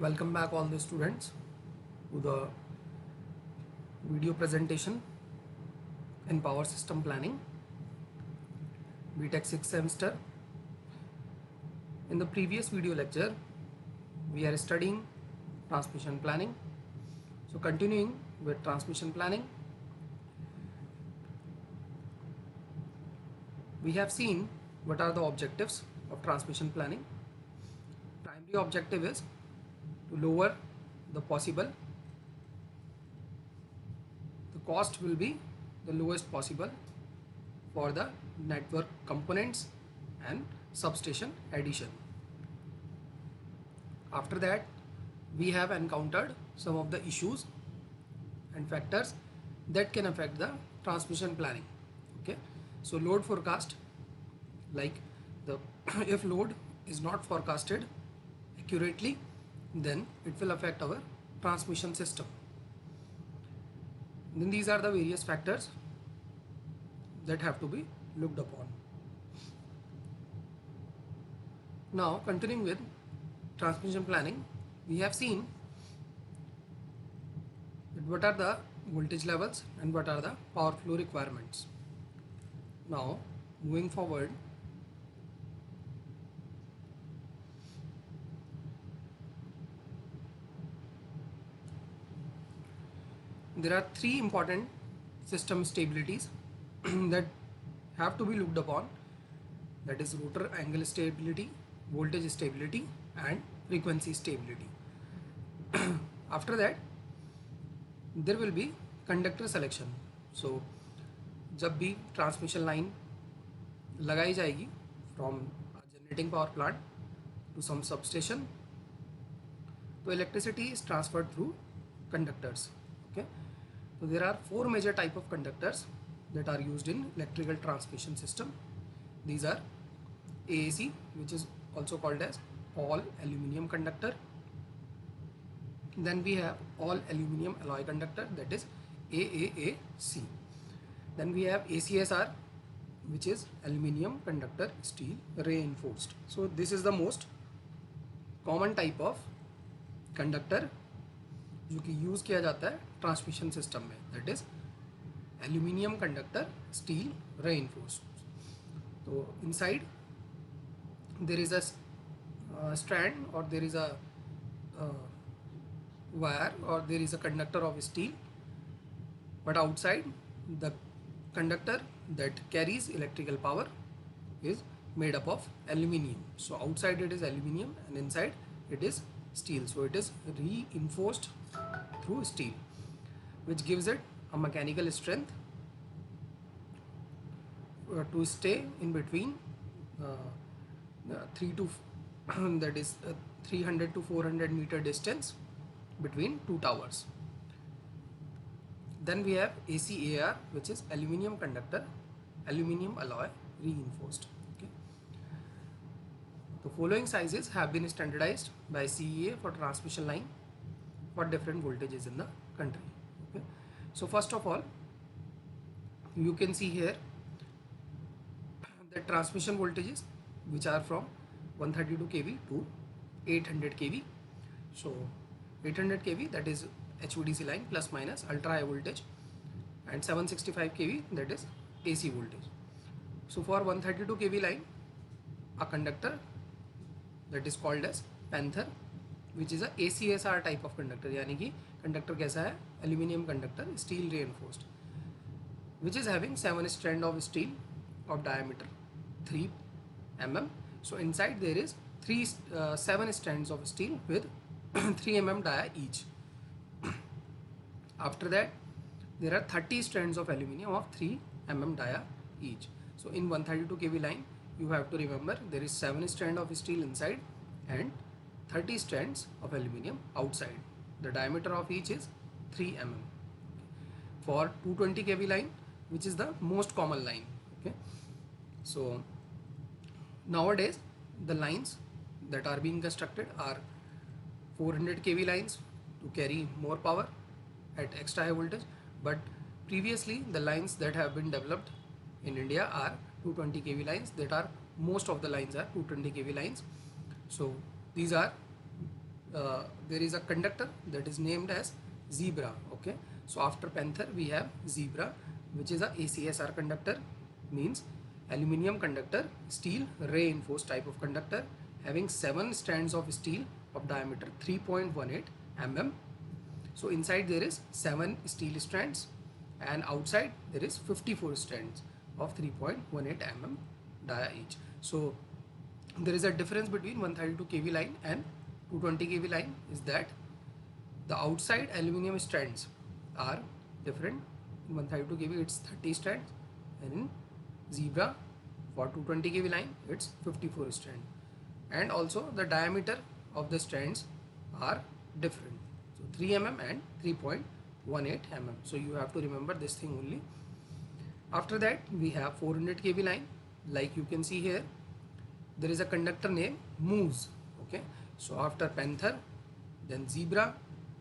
Welcome back all the students to the video presentation in power system planning BTech 6th semester. In the previous video lecture we are studying transmission planning. So continuing with transmission planning, we have seen what are the objectives of transmission planning. Primary objective is to lower the cost will be the lowest possible for the network components and substation addition. After that, we have encountered some of the issues and factors that can affect the transmission planning. Okay, so load forecast, like the if load is not forecasted accurately, then it will affect our transmission system. Then these are the various factors that have to be looked upon. Now continuing with transmission planning, we have seen that what are the voltage levels and what are the power flow requirements. Now moving forward, there are three important system stabilities that have to be looked upon, that is rotor angle stability, voltage stability and frequency stability. After that there will be conductor selection. So जब भी transmission line लगाई जाएगी from a generating power plant to some substation, तो electricity is transferred through conductors. Okay, so there are four major type of conductors that are used in electrical transmission system. These are AAC, which is also called as all aluminum conductor. Then we have all aluminum alloy conductor, that is AAAC. Then we have ACSR, which is aluminum conductor steel reinforced. So this is the most common type of conductor जो कि use किया जाता है transmission system में, that is aluminium conductor steel reinforced. तो inside there is a strand or there is a wire or there is a conductor of steel, but outside the conductor that carries electrical power is made up of aluminium. So outside it is aluminium and inside it is steel, so it is reinforced through steel, which gives it a mechanical strength to stay in between 300 to 400 meter distance between two towers. Then we have ACAR, which is aluminum conductor, aluminum alloy reinforced. Okay. The following sizes have been standardized by CEA for transmission line for different voltages in the country. Okay. So first of all, you can see here the transmission voltages which are from 132 kV to 800 kV. So 800 kV, that is HVDC line plus minus ultra high voltage, and 765 kV, that is AC voltage. So for 132 kV line, a conductor that is called as Panther, which is a ACSR type of conductor, यानी कि conductor कैसा है, aluminium conductor steel reinforced, which is having 7 strand of steel of diameter 3 mm. So inside there is 7 strands of steel with 3 mm dia each. After that there are 30 strands of aluminium of 3 mm dia each. So in 132 kV line you have to remember there is 7 strand of steel inside and 30 strands of aluminium outside. The diameter of each is 3 mm. For 220 kV line, which is the most common line. Okay, so nowadays the lines that are being constructed are 400 kV lines to carry more power at extra high voltage, but previously the lines that have been developed in India are 220 kV lines. That are most of the lines are 220 kV lines. So these are there is a conductor that is named as zebra. Okay, so after panther we have zebra, which is a ACSR conductor, means aluminium conductor, steel reinforced type of conductor, having 7 strands of steel of diameter 3.18 mm. So inside there is 7 steel strands and outside there is 54 strands of 3.18 mm dia each. So there is a difference between 132 kV line and 220 kV line, is that the outside aluminium strands are different. In 132 kV it's 30 strands, and in zebra for 220 kV line it's 54 strands, and also the diameter of the strands are different, so 3 mm and 3.18 mm. So you have to remember this thing only. After that we have 400 kV line. Like you can see here, there is a conductor named moose. Okay, so after panther, then zebra,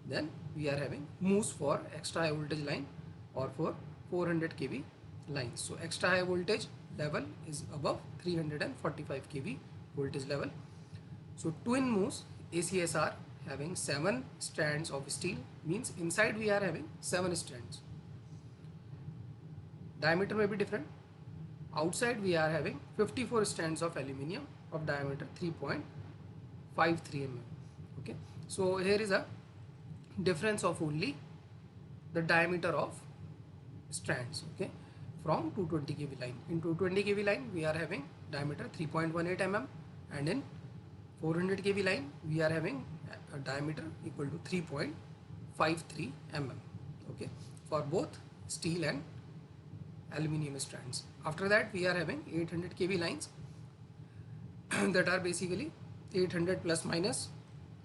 then we are having moose for extra high voltage line or for 400 kV lines. So extra high voltage level is above 345 kV voltage level. So twin moose ACSR having 7 strands of steel, means inside we are having 7 strands. Diameter may be different. Outside we are having 54 strands of aluminium of diameter 3.53 mm. Okay, so here is a difference of only the diameter of strands. Okay, from 220 kV line. In 220 kV line we are having diameter 3.18 mm, and in 400 kV line we are having a diameter equal to 3.53 mm. Okay, for both steel and aluminium strands. After that we are having 800 kV lines that are basically 800 plus minus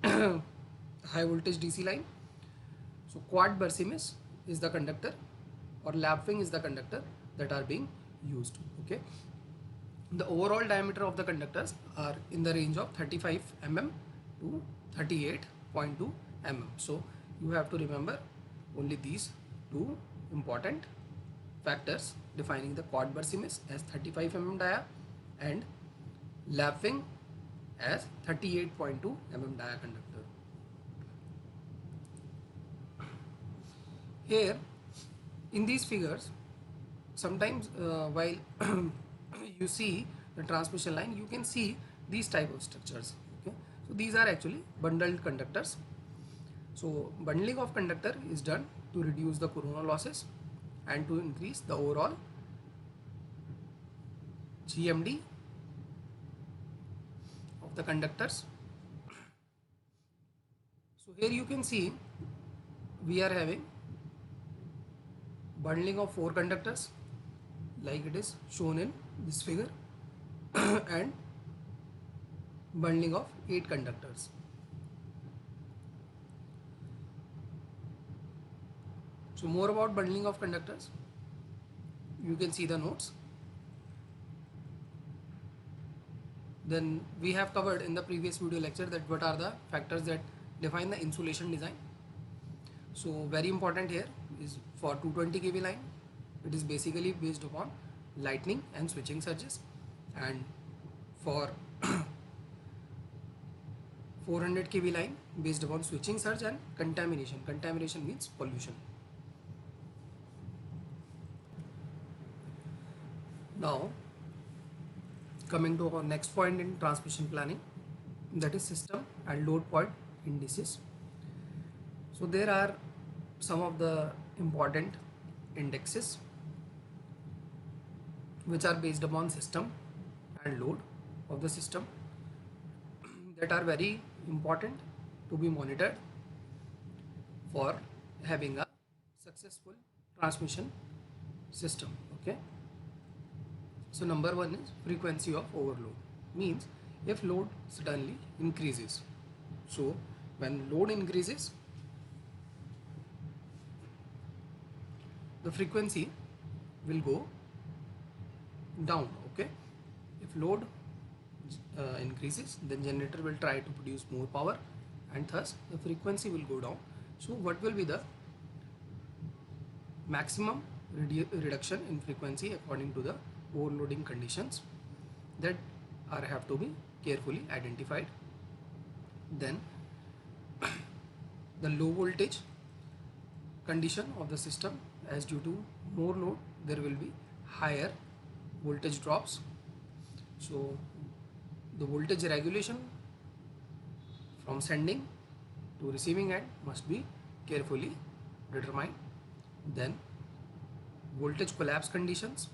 high voltage DC line. So quad Bersimis is the conductor, or lapwing is the conductor that are being used. Okay, the overall diameter of the conductors are in the range of 35 mm to 38.2 mm. So you have to remember only these two important factors defining the quad Bersimis as 35 mm dia and lapwing as 38.2 mm dia conductor. Here in these figures, sometimes while you see the transmission line, you can see these type of structures. Okay, so these are actually bundled conductors. So bundling of conductor is done to reduce the corona losses and to increase the overall GMD of the conductors. So here you can see we are having bundling of 4 conductors like it is shown in this figure and bundling of 8 conductors. So more about bundling of conductors, you can see the notes. Then we have covered in the previous video lecture that what are the factors that define the insulation design. So very important here is for 220 kV line, it is basically based upon lightning and switching surges, and for 400 kV line based upon switching surge and contamination. Contamination means pollution. Now coming to our next point in transmission planning, that is system and load point indices. So there are some of the important indexes which are based upon system and load of the system that are very important to be monitored for having a successful transmission system. Okay, so number 1 is frequency of overload, means if load suddenly increases. So when load increases, the frequency will go down. Okay, if load increases, then generator will try to produce more power and thus the frequency will go down. So what will be the maximum reduction in frequency according to the overloading conditions that have to be carefully identified. Then the low voltage condition of the system, as due to more load there will be higher voltage drops. So the voltage regulation from sending to receiving end must be carefully determined. Then voltage collapse conditions,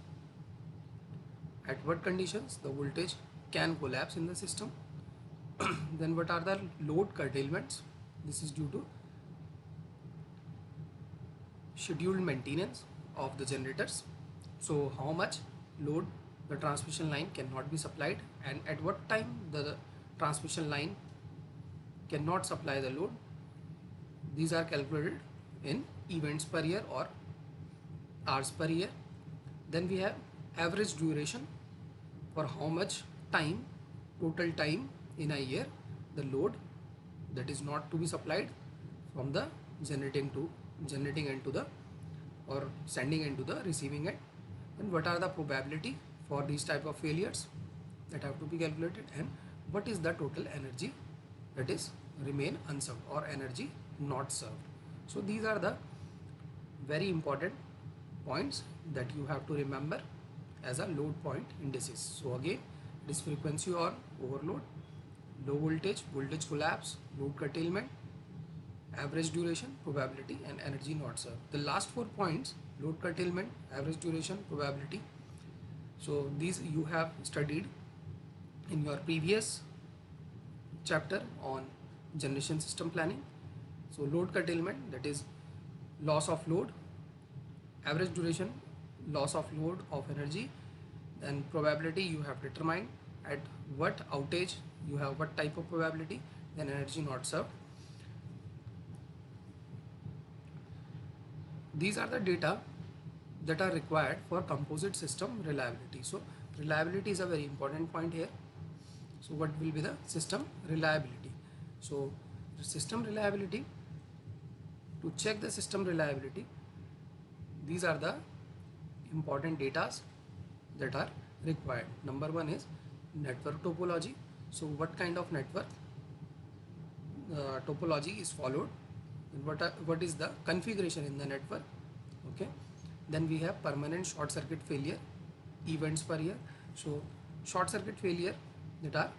at what conditions the voltage can collapse in the system. Then what are the load curtailments? This is due to scheduled maintenance of the generators. So how much load the transmission line cannot be supplied, and at what time the transmission line cannot supply the load. These are calculated in events per year or hours per year. Then we have average duration, for how much time, total time in a year, the load that is not to be supplied from the generating end to the, or sending end to the receiving end. And what are the probability for these type of failures that have to be calculated, and what is the total energy that is remain unserved or energy not served. So these are the very important points that you have to remember as a load point indices. So again, it is frequency or overload, low voltage, voltage collapse, load curtailment, average duration, probability, and energy not served. The last 4 points, load curtailment, average duration, probability, so these you have studied in your previous chapter on generation system planning. So load curtailment, that is loss of load, average duration, loss of load of energy, and probability you have determined at what outage you have what type of probability, then energy not served. These are the data that are required for composite system reliability. So reliability is a very important point here. So what will be the system reliability? So the system reliability, to check the system reliability, these are the important data that are required. Number one is network topology. So what kind of network topology is followed, and what is the configuration in the network. Okay, then we have permanent short circuit failure events per year. So short circuit failure, that are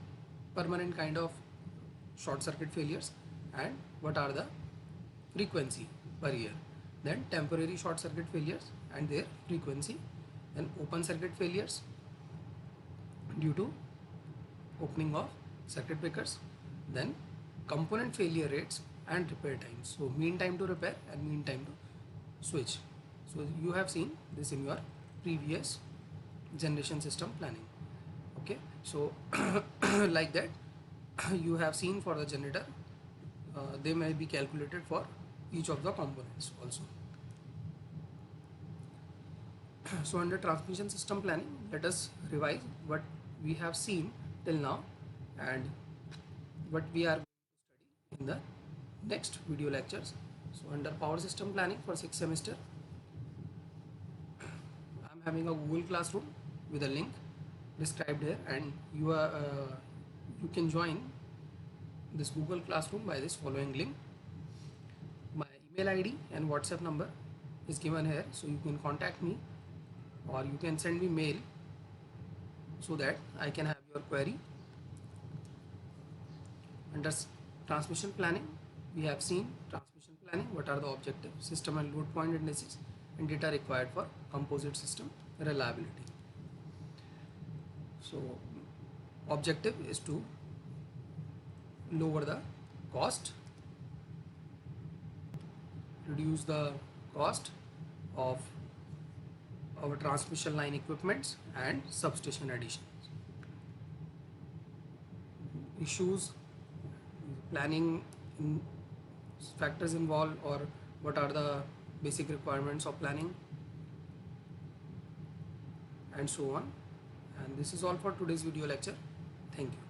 permanent kind of short circuit failures, and what are the frequency per year. Then temporary short circuit failures and their frequency, and open circuit failures due to opening of circuit breakers, then component failure rates and repair times. So mean time to repair and mean time to switch. So you have seen this in your previous generation system planning. Okay, so like that you have seen for the generator, they may be calculated for each of the components also. So under transmission system planning, let us revise what we have seen till now and what we are going to study in the next video lectures. So under power system planning for 6th semester, I am having a Google Classroom with a link described here, and you can join this Google Classroom by this following link. My email ID and WhatsApp number is given here, so you can contact me or you can send me mail so that I can have your query. Under transmission planning, we have seen transmission planning, what are the objective, system and load point indices, and data required for composite system reliability. So objective is to lower the cost, reduce the cost of our transmission line equipments and substation additions. Issues, planning factors involved, or what are the basic requirements of planning, and so on. And this is all for today's video lecture. Thank you.